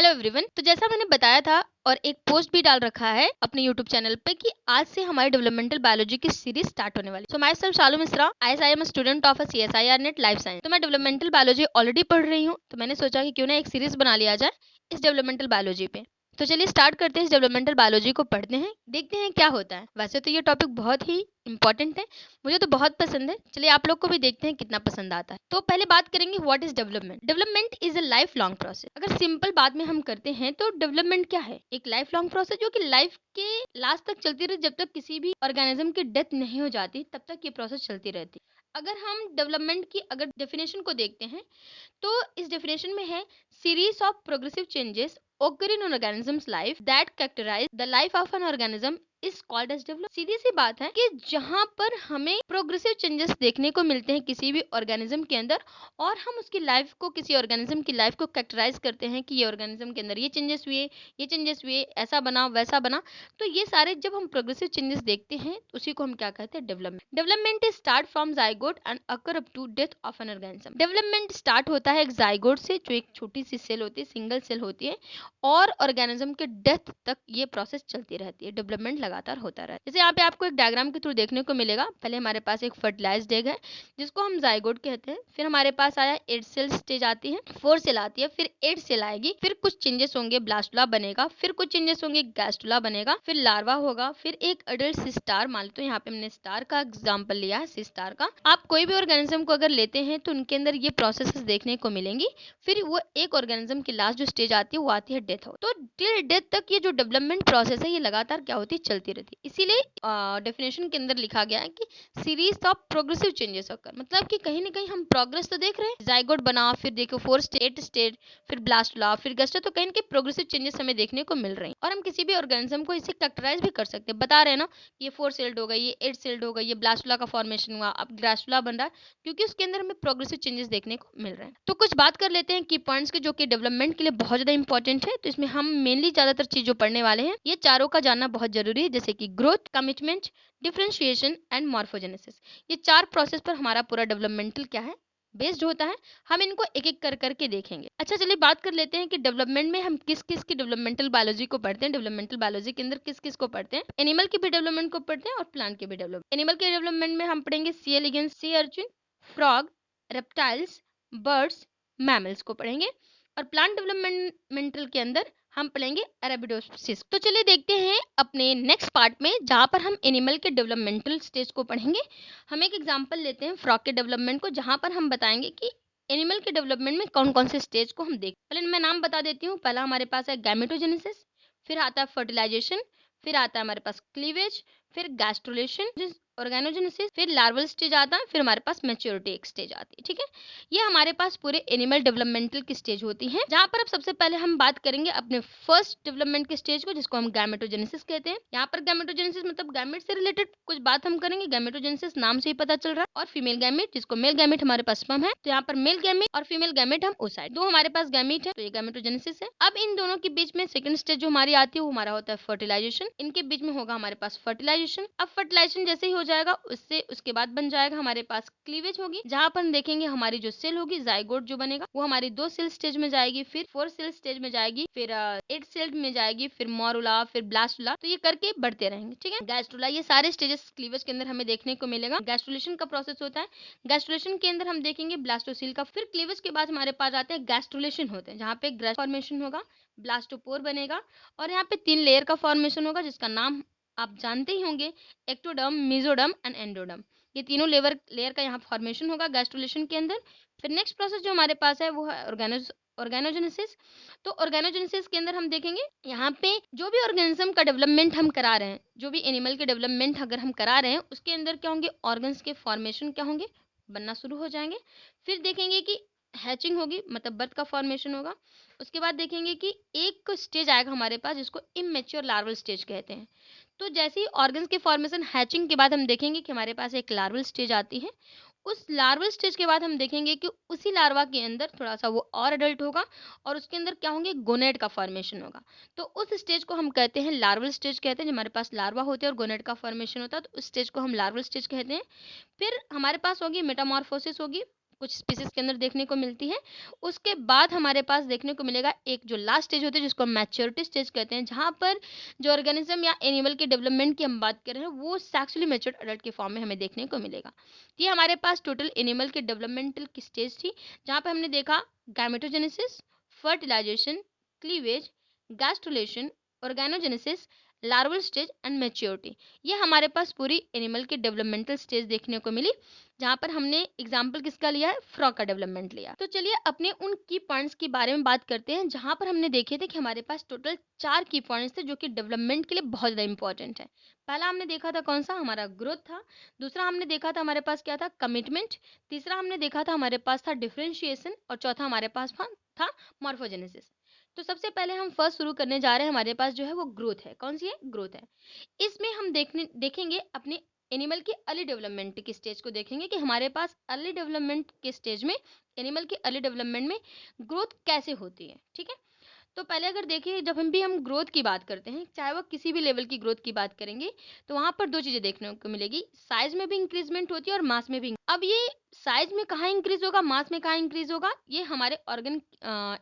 Hello everyone. तो जैसा मैंने बताया था और एक पोस्ट भी डाल रखा है अपने यूट्यूब चैनल पे कि आज से हमारी डेवलपमेंटल बायोलॉजी की सीरीज स्टार्ट होने वाली। So myself Shalu Mishra, I am student of CSIR net life science. तो मैं डेवलपमेंटल बायोलॉजी ऑलरेडी पढ़ रही हूँ, तो मैंने सोचा कि क्यों ना एक सीरीज बना लिया जाए इस डेवलपमेंटल बायोलॉजी पे। तो चलिए स्टार्ट करते हैं, इस डेवलपमेंटल बायोलॉजी को पढ़ते हैं, देखते हैं क्या होता है। वैसे तो ये टॉपिक बहुत ही इंपॉर्टेंट है, मुझे तो बहुत पसंद है। चलिए आप लोग को भी देखते हैं कितना पसंद आता है। तो पहले बात करेंगे what is development. Development is a life long process. अगर सिंपल बात में हम करते हैं तो डेवलपमेंट क्या है? एक लाइफ लॉन्ग प्रोसेस जो कि लाइफ के लास्ट तक चलती रहती, जब तक किसी भी ऑर्गेनिज्म की डेथ नहीं हो जाती तब तक ये प्रोसेस चलती रहती। अगर हम डेवलपमेंट की अगर डेफिनेशन को देखते हैं तो इस डेफिनेशन में है series of progressive changes occur in an organism's life that characterize the life of an organism is called as development। सीधी सी बात है कि जहां पर हमें प्रोग्रेसिव चेंजेस देखने को मिलते हैं किसी भी ऑर्गेनिज्म के अंदर, और हम उसकी लाइफ को, किसी ऑर्गेनिज्म की लाइफ को कैरेक्टराइज करते हैं कि ये ऑर्गेनिज्म के अंदर ये चेंजेस हुए, ये चेंजेस हुए, ऐसा बना वैसा बना। तो ये सारे जब हम प्रोग्रेसिव चेंजेस देखते हैं उसी को हम क्या कहते हैं? Development. Development is start from zygote and occur up to death of an organism. Development start होता है एक जाइगोट से, जो एक छोटी सी सेल होती है, सिंगल सेल होती है, और ऑर्गेनिज्म के डेथ तक ये प्रोसेस चलती रहती है। डेवलपमेंट लगातार होता रहता है। जैसे यहाँ पे आपको एक डायग्राम के थ्रू देखने को मिलेगा। पहले हमारे पास एक फर्टिलाइज्ड एग है जिसको हम जाइगोट कहते हैं, फिर हमारे पास आया 8 सेल स्टेज आती है, 4 सेल आती है, फिर 8 सेल आएगी, फिर कुछ चेंजेस होंगे, ब्लास्टुला बनेगा, फिर कुछ चेंजेस होंगे, गैस्टुला बनेगा, फिर लार्वा होगा, फिर एक अडल्ट सी स्टार। मान लो यहाँ पे हमने स्टार का एग्जाम्पल लिया है, सी स्टार का। आप कोई भी ऑर्गेनिज्म को अगर लेते हैं तो उनके अंदर ये प्रोसेस देखने को मिलेंगी। फिर वो एक ऑर्गेनिज्म की लास्ट जो स्टेज आती है वो आती है डेथ हो। तो टिल डेथ तक ये जो डेवलपमेंट प्रोसेस है ये लगातार क्या होती है? चलती रहती है। इसीलिए डेफिनेशन के अंदर लिखा गया है कि series of progressive changes occur। मतलब कि कहीं ना कहीं हम प्रोग्रेस तो देख रहे हैं, जाइगोट बना, फिर देखो 4 स्टेट स्टेट, फिर ब्लास्टुला, फिर गस्टा, तो कहीं ना कहीं प्रोग्रेसिव चेंजेस हमें देखने को मिल रहे हैं। और हम किसी भी ऑर्गेनिज्म को इसे कैरेक्टराइज भी कर सकते हैं। बता रहे हैं ना, ये 4 सेल्ड हो गई, ये 8 सेल्ड हो गई, ये ब्लास्टुला का फॉर्मेशन हुआ, अब ग्रास्टुला बन रहा है, क्योंकि उसके अंदर हमें प्रोग्रेसिव चेंजेस देखने को मिल रहे हैं। तो कुछ बात कर लेते हैं की पॉइंट्स के, जो कि डेवलपमेंट के लिए बहुत ज्यादा इंपॉर्टेंट है। तो इसमें हम मेनली ज्यादातर चीज जो पढ़ने वाले हैं, ये चारों का जानना बहुत जरूरी है, जैसे कि growth, commitment, differentiation and morphogenesis. ये 4 प्रोसेस पर हमारा पूरा डेवलपमेंटल क्या है? बेस्ड होता है। हम इनको एक एक कर करके देखेंगे। अच्छा चलिए बात कर लेते हैं कि डेवलपमेंट में हम किस किस की डेवलपमेंटल बायोलॉजी को पढ़ते हैं। डेवलपमेंटल बायोलॉजी के अंदर किस किस को पढ़ते हैं? एनिमल की भी डेवलपमेंट को पढ़ते हैं और प्लांट के भी डेवलपमेंट। एनिमल के डेवलपमेंट में हम पढ़ेंगे C elegans, sea urchin, frog, reptiles, birds, mammals को पढ़ेंगे। और प्लांट डेवलपमेंटल के अंदर हम पढ़ेंगे अरेबिडोप्सिस। तो चलिए देखते हैं अपने नेक्स्ट पार्ट में, जहां पर हम एनिमल के डेवलपमेंटल स्टेज को पढ़ेंगे। हम एक एग्जांपल लेते हैं फ्रॉग के डेवलपमेंट को, जहां पर हम बताएंगे कि एनिमल के डेवलपमेंट में कौन कौन से स्टेज को हम देख। पहले मैं नाम बता देती हूँ। पहला हमारे पास है गैमेटोजेनेसिस, फिर आता है फर्टिलाइजेशन, फिर आता है हमारे पास क्लीवेज, फिर गैस्ट्रुलेशन, ऑर्गेनोजेनेसिस, फिर लार्वल स्टेज आता है, फिर हमारे पास मैच्योरिटी एक स्टेज आती है। ठीक है, ये हमारे पास पूरे एनिमल डेवलपमेंटल की स्टेज होती है, जहां पर अब सबसे पहले हम बात करेंगे अपने फर्स्ट डेवलपमेंट के स्टेज को, जिसको हम गैमेटोजेनेसिस कहते हैं। यहाँ पर गैमेटोजेनेसिस मतलब गैमेट से रिलेटेड कुछ बात हम करेंगे। गैमेटोजेनेसिस नाम से ही पता चल रहा है। और फीमेल गैमेट, जिसको मेल गैमेट हमारे पास स्पर्म है, तो यहाँ पर मेल गैमेट और फीमेल गैमेट हम ओसाइड, दो हमारे पास गैमेट है, तो ये गैमेटोजेनेसिस है। अब इन दोनों के बीच में सेकंड स्टेज जो हमारी आती है वो हमारा होता है फर्टिलाइजेशन। इनके बीच में होगा हमारे पास फर्टिलाइजेशन। अब फर्टिलाइजेशन जैसे ही हो जाएगा उससे उसके बाद बन जाएगा हमारे पास क्लीवेज होगी, जहां पर हम देखेंगे हमारी जो सेल होगी, जाइगोट जो बनेगा, वो हमारी 2 सेल स्टेज में जाएगी, फिर 4 सेल स्टेज में जाएगी, फिर 8 सेल में जाएगी, फिर मोरुला, फिर ब्लास्टुला। तो ये करके बढ़ते रहेंगे। ठीक है, गैस्ट्रुला, ये सारे स्टेजेस क्लीवेज के अंदर हमें देखने को मिलेगा। गैस्ट्रुलेशन का प्रोसेस होता है। गैस्ट्रुलेशन के अंदर हम देखेंगे ब्लास्टोसील का। फिर क्लीवेज के बाद हमारे पास आते हैं गैस्ट्रुलेशन होते हैं, जहाँ पे ग्रेस फॉर्मेशन होगा, ब्लास्टोपोर बनेगा, और यहाँ पे 3 लेयर का फॉर्मेशन होगा, जिसका नाम आप जानते ही होंगे, एक्टोडर्म, मेसोडर्म एंड एंडोडर्म। ये तीनों लेयर का यहाँ फॉर्मेशन होगा गैस्ट्रुलेशन के अंदर। फिर नेक्स्ट प्रोसेस जो हमारे पास है वो है ऑर्गेनोजेनेसिस। तो ऑर्गेनोजेनेसिस के अंदर हम देखेंगे यहाँ पे जो भी ऑर्गेनिज्म का डेवलपमेंट हम करा रहे हैं, जो भी एनिमल के डेवलपमेंट अगर हम करा रहे हैं, उसके अंदर क्या होंगे? ऑर्गन्स के फॉर्मेशन क्या होंगे? बनना शुरू हो जाएंगे। फिर देखेंगे कि हैचिंग होगी, मतलब बर्थ का फॉर्मेशन होगा। उसके बाद देखेंगे कि एक स्टेज आएगा हमारे पास जिसको इमेच्योर लार्वल स्टेज कहते हैं। तो जैसे ही ऑर्गन्स के फॉर्मेशन, हैचिंग के बाद हम देखेंगे कि हमारे पास एक लार्वल स्टेज आती है। उस लार्वल स्टेज के बाद हम देखेंगे कि उसी लार्वा के अंदर थोड़ा सा वो और अडल्ट होगा, और उसके अंदर क्या होंगे? गोनेड का फॉर्मेशन होगा। तो उस स्टेज को हम कहते हैं लार्वल स्टेज कहते हैं। जब हमारे पास लार्वा होते हैं और गोनेड का फॉर्मेशन होता है तो उस स्टेज को हम लार्वल स्टेज कहते हैं। फिर हमारे पास होगी मेटामॉर्फोसिस होगी, कुछ स्पीसीज के अंदर देखने को मिलती है। उसके बाद हमारे पास देखने को मिलेगा एक जो लास्ट स्टेज होती है जिसको हम मैच्योरिटी स्टेज कहते हैं, जहाँ पर जो ऑर्गेनिज्म या एनिमल के डेवलपमेंट की हम बात कर रहे हैं वो सेक्सुअली मैच्योर्ड अडल्ट के फॉर्म में हमें देखने को मिलेगा। ये हमारे पास टोटल एनिमल के डेवलपमेंटल की स्टेज थी, जहाँ पर हमने देखा gametogenesis, fertilization, cleavage, gastrulation, organogenesis, larval stage and maturity. ये हमारे पास पूरी एनिमल की डेवलपमेंटल स्टेज देखने को मिली, जहाँ पर हमने एग्जाम्पल किसका लिया है, फ्रॉग का डेवलपमेंट लिया। तो चलिए अपने उन की पॉइंट्स के बारे में बात करते हैं, जहाँ पर हमने देखे थे कि हमारे पास टोटल 4 की पॉइंट्स थे जो कि डेवलपमेंट के लिए बहुत ज़्यादा इंपॉर्टेंट है। पहला हमने देखा था कौन सा, हमारा ग्रोथ था। दूसरा हमने देखा था हमारे पास क्या था, कमिटमेंट। तीसरा हमने देखा था हमारे पास था डिफरेंशिएशन, और चौथा हमारे पास था मॉर्फोजेनेसिस। तो सबसे पहले हम फर्स्ट शुरू करने जा रहे हैं, हमारे पास जो है वो ग्रोथ है। कौन सी है, ग्रोथ है। इसमें हम देखेंगे अपने एनिमल की अर्ली डेवलपमेंट की स्टेज को देखेंगे कि हमारे पास अर्ली डेवलपमेंट के स्टेज में, एनिमल की अर्ली डेवलपमेंट में ग्रोथ कैसे होती है। ठीक है, तो पहले अगर देखिए जब हम ग्रोथ की बात करते हैं, चाहे वो किसी भी लेवल की ग्रोथ की बात करेंगे, तो वहां पर दो चीजें देखने को मिलेगी, साइज में भी इंक्रीजमेंट होती है और मास में भी। अब ये साइज में कहाँ इंक्रीज होगा, मास में कहाँ इंक्रीज होगा, ये हमारे ऑर्गन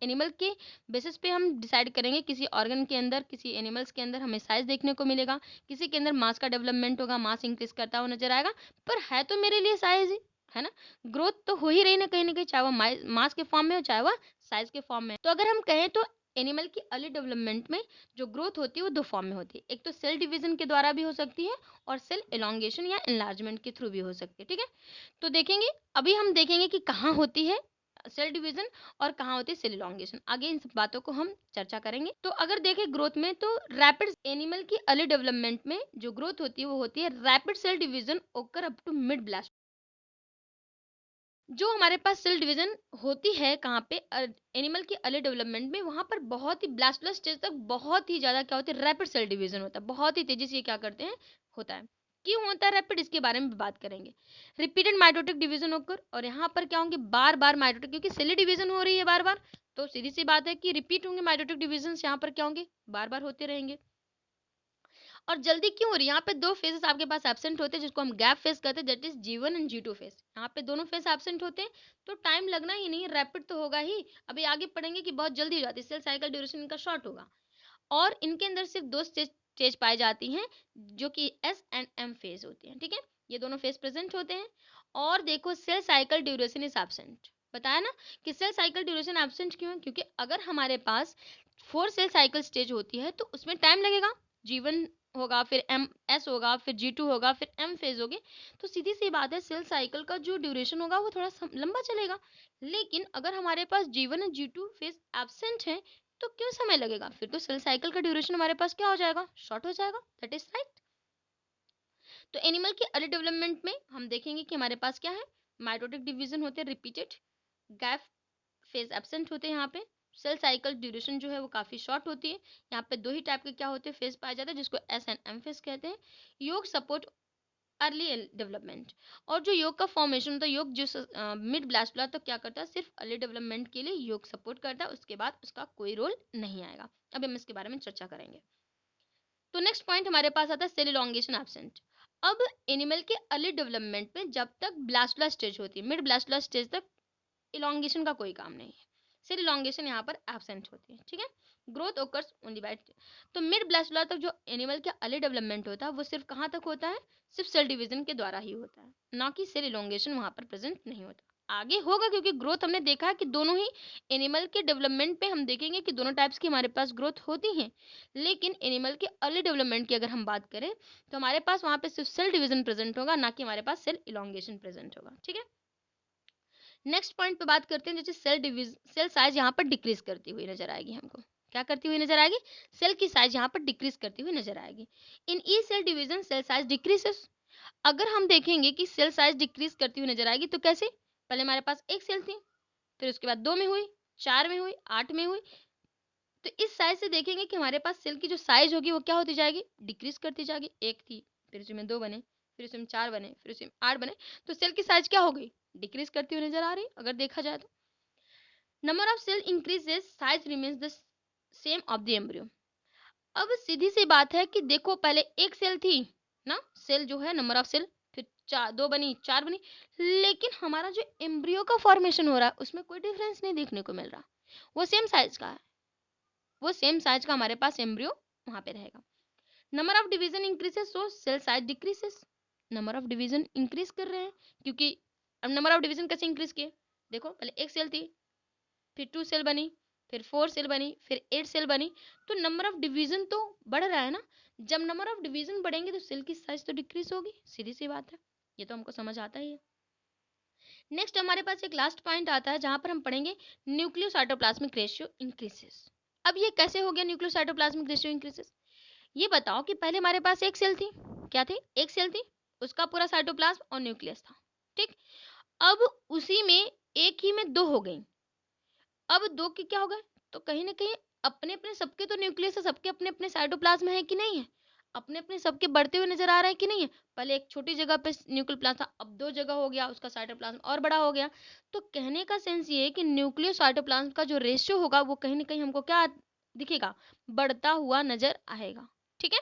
एनिमल के बेसिस पे हम डिसाइड करेंगे। किसी ऑर्गन के अंदर, किसी एनिमल्स के अंदर हमें साइज देखने को मिलेगा, किसी के अंदर मास का डेवलपमेंट होगा, मास इंक्रीज करता हुआ नजर आएगा। पर है तो मेरे लिए साइज ही है ना, ग्रोथ तो हो ही रही ना कहीं ना कहीं, चाहे वो मास के फॉर्म में हो चाहे वो साइज के फॉर्म में। तो अगर हम कहें तो एनिमल की अर्ली डेवलपमेंट में जो ग्रोथ होती है वो दो फॉर्म में होती है, एक तो सेल डिवीजन के द्वारा भी हो सकती है और सेल एलोंगेशन या एनलार्जमेंट के थ्रू भी हो सकती है। ठीक है, तो देखेंगे, अभी हम देखेंगे कि कहाँ होती है सेल डिवीजन और कहाँ होती है सेल एलोंगेशन। आगे इन सब बातों को हम चर्चा करेंगे। तो अगर देखें ग्रोथ में, तो रैपिड एनिमल की अर्ली डेवलपमेंट में जो ग्रोथ होती है वो होती है रैपिड सेल डिवीजन ओकर अप टू मिड ब्लास्ट। जो हमारे पास सेल डिवीजन होती है कहाँ पे, एनिमल की अर्ली डेवलपमेंट में, वहां पर बहुत ही ब्लास्टोलास्ट स्टेज तक बहुत ही ज्यादा क्या होता है, रैपिड सेल डिवीजन होता है, बहुत ही तेजी से ये क्या करते हैं, होता है। क्यों होता है रैपिड, इसके बारे में बात करेंगे। रिपीटेड माइटोटिक डिवीजन होकर, और यहाँ पर क्या होंगे, बार बार माइटोटिक, क्योंकि सेल डिवीजन हो रही है बार बार, तो सीधी सी बात है कि रिपीट होंगे माइटोटिक डिवीजन, यहाँ पर क्या होंगे, बार बार होते रहेंगे। और जल्दी क्यों हो रही है, यहाँ पे दो फेजेस आपके पास एब्सेंट होते हैं जिसको हम गैप फेज कहते हैं, that is G1 and G2 phase. यहाँ पे दोनों फेज एब्सेंट होते हैं, तो टाइम लगना ही नहीं, रैपिड तो होगा ही। अभी आगे पढ़ेंगे कि बहुत जल्दी हो जाती है, सेल साइकिल ड्यूरेशन इनका शॉर्ट होगा। और इनके अंदर सिर्फ दो स्टेज पाई जाती हैं जो कि S एंड M फेज होती हैं। ठीक है, ये दोनों फेज प्रेजेंट होते हैं। और देखो cell cycle duration is absent, बताया ना कि सेल साइकिल ड्यूरेशन एब्सेंट क्यों है, क्योंकि अगर हमारे पास 4 सेल साइकिल स्टेज होती है तो उसमें टाइम लगेगा। G1 होगा, फिर MS होगा, फिर G2 होगा, फिर M फेज होगी। तो सीधी सी बात है, सेल साइकिल का जो ड्यूरेशन होगा वो थोड़ा लंबा चलेगा। लेकिन अगर हमारे पास G1 और G2 फेज एब्सेंट है तो क्यों समय लगेगा, फिर तो सेल साइकिल का ड्यूरेशन हमारे पास क्या हो जाएगा, शॉर्ट हो जाएगा। That is right. तो एनिमल की अर्ली डेवलपमेंट में हम देखेंगे कि हमारे पास क्या है, माइटोटिक डिवीजन होते हैं रिपीटेड, गैप फेज एब्सेंट होते हैं। यहाँ पे सेल साइकिल ड्यूरेशन जो है वो काफी शॉर्ट होती है। यहाँ पे दो ही टाइप के क्या होते हैं, फेज पाए जाते हैं, जिसको S एंड M फेज कहते हैं। योग सपोर्ट अर्ली डेवलपमेंट, और जो योग का फॉर्मेशन होता है, योग जो मिड ब्लास्टोला तक क्या करता है, सिर्फ अर्ली डेवलपमेंट के लिए योग सपोर्ट करता है, उसके बाद उसका कोई रोल नहीं आएगा। अब हम इसके बारे में चर्चा करेंगे। तो नेक्स्ट पॉइंट हमारे पास आता है सेल इलॉन्गेशन एब्सेंट। अब एनिमल के अर्ली डेवलपमेंट में जब तक ब्लास्टोला स्टेज होती है, मिड ब्लास्टोला स्टेज तक इलॉन्गेशन का कोई काम नहीं है, सिर्फ इलॉन्गेशन यहाँ पर एब्सेंट होती है। ठीक है, ग्रोथ ओकर्स ओनली बाय। तो मिड ब्लास्टोला तक जो एनिमल का अर्ली डेवलपमेंट होता है वो सिर्फ कहाँ तक होता है, सिर्फ सेल डिवीजन के द्वारा ही होता है, ना कि सेल इलॉन्गेशन वहाँ पर प्रेजेंट नहीं होता। आगे होगा, क्योंकि ग्रोथ हमने देखा है कि दोनों ही एनिमल के डेवलपमेंट पे हम देखेंगे कि दोनों टाइप्स की हमारे पास ग्रोथ होती हैं। लेकिन एनिमल के अर्ली डेवलपमेंट की अगर हम बात करें तो हमारे पास वहाँ पे सिर्फ सेल डिवीजन प्रेजेंट होगा, ना कि हमारे पास सेल इलॉन्गेशन प्रेजेंट होगा। ठीक है, नेक्स्ट पॉइंट पे बात करते हैं, जैसे सेल साइज यहाँ पर डिक्रीज करती हुई नजर आएगी हमको। क्या करती हुई नजर आएगी, सेल की साइज यहाँ पर डिक्रीज करती हुई नजर आएगी। In E cell division cell size decreases. अगर हम देखेंगे कि सेल साइज डिक्रीज करती हुई नजर आएगी तो कैसे, पहले हमारे पास एक सेल थी, फिर उसके बाद 2 में हुई, 4 में हुई, 8 में हुई। तो इस साइज से देखेंगे कि हमारे पास सेल की जो साइज होगी वो क्या होती जाएगी, डिक्रीज करती जाएगी। एक थी, फिर उसमें 2 बने, फिर उसमें 4 बने, फिर उसमें 8 बने। तो सेल की साइज क्या हो गई, डिक्रीज करती हुई नजर आ रही अगर देखा जाए तो। Number of cell increases, size remains the same of the embryo. अब सीधी सी बात है कि देखो पहले एक सेल थी ना, सेल जो है नंबर ऑफ सेल फिर 2 बनी, 4 बनी, लेकिन हमारा जो एम्ब्रियो का फॉर्मेशन हो रहा है उसमें कोई डिफरेंस नहीं देखने को मिल रहा। वो सेम साइज का है, वो सेम साइज का हमारे पास एम्ब्रियो वहां पे रहेगा। Number of division increases so cell size decreases. Number of division increase कर रहे हैं क्योंकि अब नंबर ऑफ डिवीजन कैसे इंक्रीज किए, देखो पहले एक सेल थी, फिर 2 सेल बनी, फिर 4 सेल बनी, फिर 8 सेल बनी, तो नंबर ऑफ डिवीजन तो बढ़ रहा है ना। जब नंबर ऑफ डिवीजन बढ़ेंगे तो सेल की साइज तो डिक्रीज होगी, सीधी सी बात है, ये तो हमको समझ आता ही है। नेक्स्ट हमारे पास एक लास्ट पॉइंट आता है जहां पर हम पढ़ेंगे न्यूक्लियोसाइटोप्लाज्मिक रेशियो इंक्रीजेस। अब ये कैसे हो गया न्यूक्लियोसाइटोप्लाज्मिक रेशियो इंक्रीजेस, ये बताओ कि पहले हमारे पास एक सेल थी, क्या थी, एक सेल थी, उसका पूरा साइटोप्लाज्म और न्यूक्लियस था, ठीक। अब उसी में एक ही में 2 हो गई, अब 2 के क्या हो गए, तो कहीं ना कहीं अपने अपने सबके तो न्यूक्लियस है, सबके अपने अपने साइटोप्लाज्म है कि नहीं है, अपने अपने सबके बढ़ते हुए नजर आ रहा है कि नहीं है। पहले एक छोटी जगह पे न्यूक्लियर प्लाज्म था, अब 2 जगह हो गया, उसका साइटोप्लाज्म और बड़ा हो गया। तो कहने का सेंस ये है कि न्यूक्लियो साइटोप्लाज्म का जो रेशियो होगा वो कहीं ना कहीं हमको क्या दिखेगा, बढ़ता हुआ नजर आएगा, ठीक है।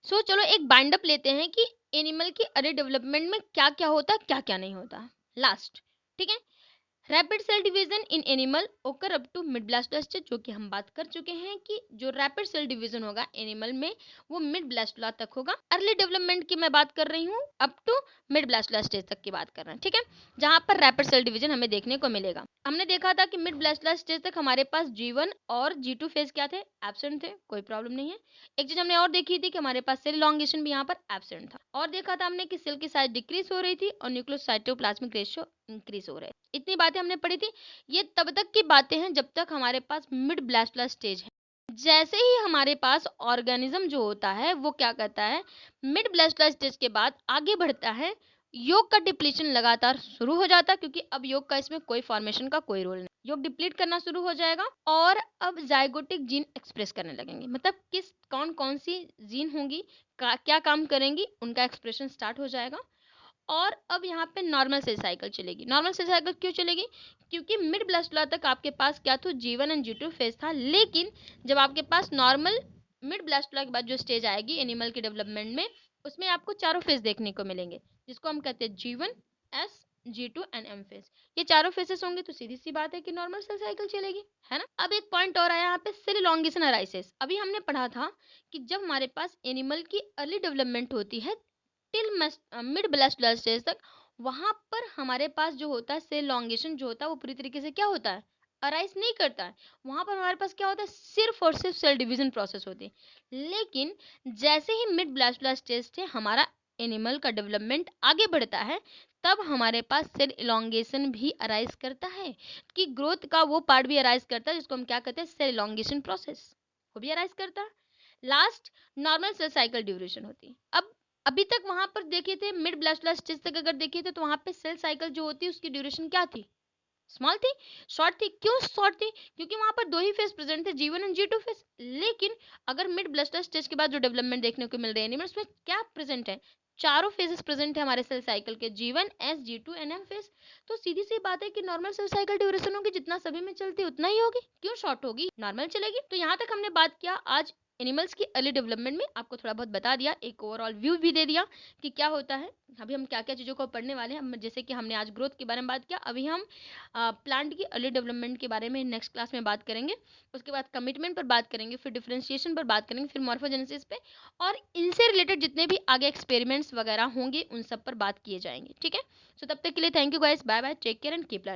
सो चलो एक बाइंड अप लेते हैं कि एनिमल की अर्ली डेवलपमेंट में क्या क्या होता है, क्या क्या नहीं होता। लास्ट, ठीक है। Rapid cell division in animal occur up to mid blastula stage, जो कि हम बात कर चुके हैं कि जो रैपिड सेल डिवीजन होगा एनिमल में वो मिड ब्लास्टोला तक होगा। अर्ली डेवलपमेंट की मैं बात कर रही हूँ, up to mid blastula stage तक की बात कर रहे हैं, ठीक है, जहां पर रैपिड सेल डिवीजन हमें देखने को मिलेगा। हमने देखा था कि मिड ब्लास्टोला स्टेज तक हमारे पास G1 और G2 फेज क्या थे, एब्सेंट थे, कोई प्रॉब्लम नहीं है। एक चीज हमने और देखी थी कि हमारे पास सेल इलॉन्गेशन भी यहाँ पर एब्सेंट था, और देखा था हमने कि सेल की साइज डिक्रीज हो रही थी और न्यूक्लियोसाइटोप्लाज्मिक रेशियो इंक्रीज हो रहा है। इतनी बातें हमने पढ़ी थी। ये तब तक की बातें हैं जब तक हमारे पास मिड ब्लास्टोला स्टेज है। जैसे ही हमारे पास ऑर्गेनिज्म जो होता है वो क्या करता है, मिड ब्लास्टोला स्टेज के बाद आगे बढ़ता है, योग का डिप्लीशन लगातार शुरू हो जाता है, क्योंकि अब योग का इसमें कोई फॉर्मेशन का कोई रोल नहीं, योग डिप्लीट करना शुरू हो जाएगा और अब जाइगोटिक जीन एक्सप्रेस करने लगेंगे, मतलब किस कौन कौन सी जीन होंगी, क्या काम करेंगी, उनका एक्सप्रेशन स्टार्ट हो जाएगा। और अब यहाँ पे नॉर्मल सेल साइकिल चलेगी। नॉर्मल सेल साइकिल क्यों चलेगी, क्योंकि मिड ब्लास्टोला तक आपके पास क्या था, G1 एंड G2 फेज था, लेकिन जब आपके पास नॉर्मल मिड ब्लास्टोला के बाद जो स्टेज आएगी एनिमल के डेवलपमेंट में, उसमें आपको चारों फेज देखने को मिलेंगे, जिसको हम कहते हैं G1, S, G2 and M phase. ये चारों फेजेस होंगे तो सीधी सी बात है कि नॉर्मल सेल साइकिल चलेगी, है ना। अब एक पॉइंट और आया यहाँ पे, सेल इलॉन्गेशन अराइसेस। अभी हमने पढ़ा था कि जब हमारे पास एनिमल की अर्ली डेवलपमेंट होती है टिल मिड ब्लास्टोला स्टेज तक, वहां पर हमारे पास जो होता है सेल लॉन्गेशन जो होता है वो पूरी तरीके से क्या होता है, अराइज नहीं करता है। वहां पर हमारे पास क्या होता है, सिर्फ और सिर्फ सेल डिवीजन प्रोसेस होती है। लेकिन जैसे ही मिड ब्लास्टोला स्टेज से हमारा एनिमल का डेवलपमेंट आगे बढ़ता है, तब हमारे पास सेल इलॉन्गेशन भी अराइज करता है, कि ग्रोथ का वो पार्ट भी अराइज करता है जिसको हम क्या कहते हैं, सेल इलॉन्गेशन प्रोसेस, वो भी अराइज करता है। Last normal cell cycle duration होती है। अब अभी तक वहां पर देखे थे मिड ब्लास्टोला स्टेज तक अगर देखे थे तो वहां पे सेल साइकिल जो होती है उसकी ड्यूरेशन क्या थी, स्मॉल थी, शॉर्ट थी। क्यों शॉर्ट थी, क्योंकि वहां पर 2 ही फेज प्रेजेंट थे, G1 एंड G2 फेज। लेकिन अगर मिड ब्लास्टोला स्टेज के बाद जो डेवलपमेंट देखने को मिल रहे हैं एनिमल्स में, क्या प्रेजेंट है, चारों फेजेस प्रेजेंट है हमारे सेल साइकिल के, G1, S, G2 and M phase. तो सीधी सी बात है कि नॉर्मल सेल साइकिल ड्यूरेशन होगी, जितना सभी में चलती है उतना ही होगी, क्यों शॉर्ट होगी, नॉर्मल चलेगी। तो यहाँ तक हमने बात किया आज एनिमल्स की अर्ली डेवलपमेंट में, आपको थोड़ा बहुत बता दिया, एक ओवरऑल व्यू भी दे दिया कि क्या होता है, अभी हम क्या क्या चीज़ों को पढ़ने वाले हैं। जैसे कि हमने आज ग्रोथ के बारे में बात किया, अभी हम प्लांट की अर्ली डेवलपमेंट के बारे में नेक्स्ट क्लास में बात करेंगे। उसके बाद कमिटमेंट पर बात करेंगे, फिर डिफरेंशिएशन पर बात करेंगे, फिर मॉर्फोजेनेसिस पे, और इनसे रिलेटेड जितने भी आगे एक्सपेरिमेंट्स वगैरह होंगे उन सब पर बात किए जाएंगे, ठीक है। सो तब तक के लिए thank you guys, bye bye, take care and keep learning.